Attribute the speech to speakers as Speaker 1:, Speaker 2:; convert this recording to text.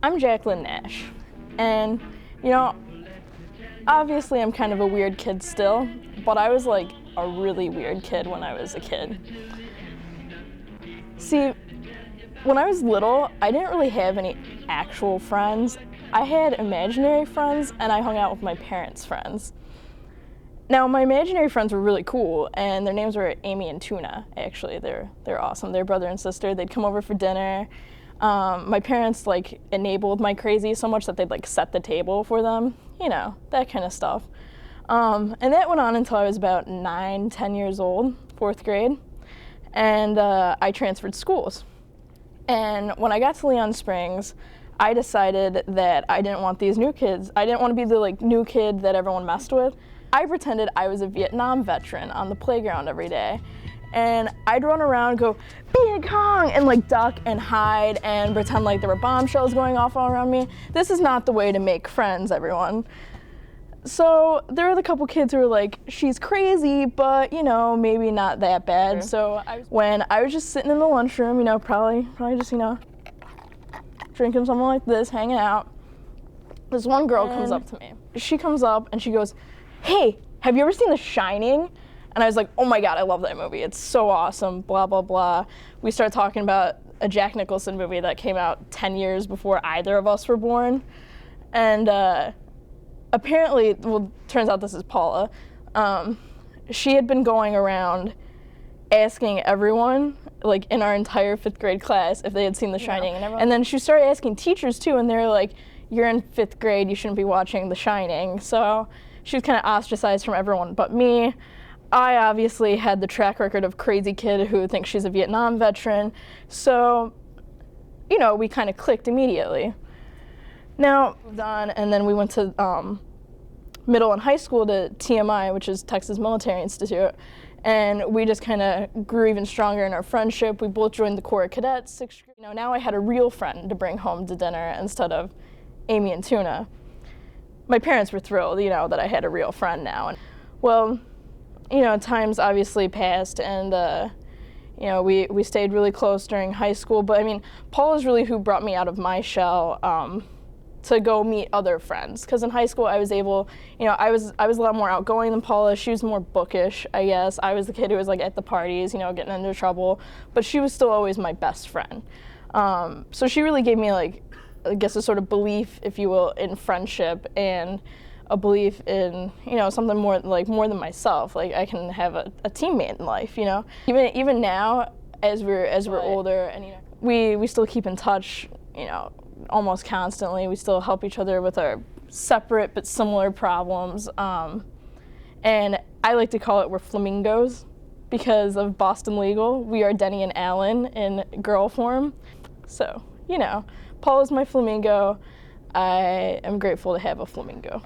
Speaker 1: I'm Jacquelyn Nash, and you know, obviously I'm kind of a weird kid still, but I was like a really weird kid when I was a kid. See, when I was little, I didn't really have any actual friends. I had imaginary friends, and I hung out with my parents' friends. Now, my imaginary friends were really cool, and their names were Amy and Tuna, actually. They're awesome. They're brother and sister. They'd come over for dinner. My parents, enabled my crazy so much that they'd, set the table for them. You know, that kind of stuff. And that went on until I was about 9, 10 years old, 4th grade. And I transferred schools. And when I got to Leon Springs, I decided that I didn't want these new kids. I didn't want to be the new kid that everyone messed with. I pretended I was a Vietnam veteran on the playground every day. And I'd run around and go, Viet Cong, and duck and hide and pretend like there were bombshells going off all around me. This is not the way to make friends, everyone. So there were the couple kids who were like, she's crazy, but maybe not that bad. So when I was just sitting in the lunchroom, probably just, drinking something like this, hanging out, this one girl comes up to me. She comes up and she goes, hey, have you ever seen The Shining? And I was like, oh my God, I love that movie. It's so awesome, blah, blah, blah. We started talking about a Jack Nicholson movie that came out 10 years before either of us were born. And apparently, turns out this is Paula. She had been going around asking everyone, in our entire 5th grade class, if they had seen The Shining. And then she started asking teachers too, and they were like, you're in 5th grade, you shouldn't be watching The Shining. So she was kind of ostracized from everyone but me. I obviously had the track record of crazy kid who thinks she's a Vietnam veteran. So, we kind of clicked immediately. Now, moved on, and then we went to middle and high school to TMI, which is Texas Military Institute. And we just kind of grew even stronger in our friendship. We both joined the Corps of Cadets. Now I had a real friend to bring home to dinner instead of Amy and Tuna. My parents were thrilled, that I had a real friend now. And, well, times obviously passed, and we stayed really close during high school. But I mean, Paula's really who brought me out of my shell to go meet other friends. Because in high school, I was able, I was a lot more outgoing than Paula. She was more bookish, I guess. I was the kid who was at the parties, getting into trouble. But she was still always my best friend. So she really gave me I guess a sort of belief, if you will, in friendship and a belief in, something more more than myself. I can have a teammate in life, Even now, as we're older, and we still keep in touch, almost constantly. We still help each other with our separate but similar problems. And I like to call it we're Flamingos because of Boston Legal. We are Denny and Alan in girl form. So, Paula's my flamingo. I am grateful to have a flamingo.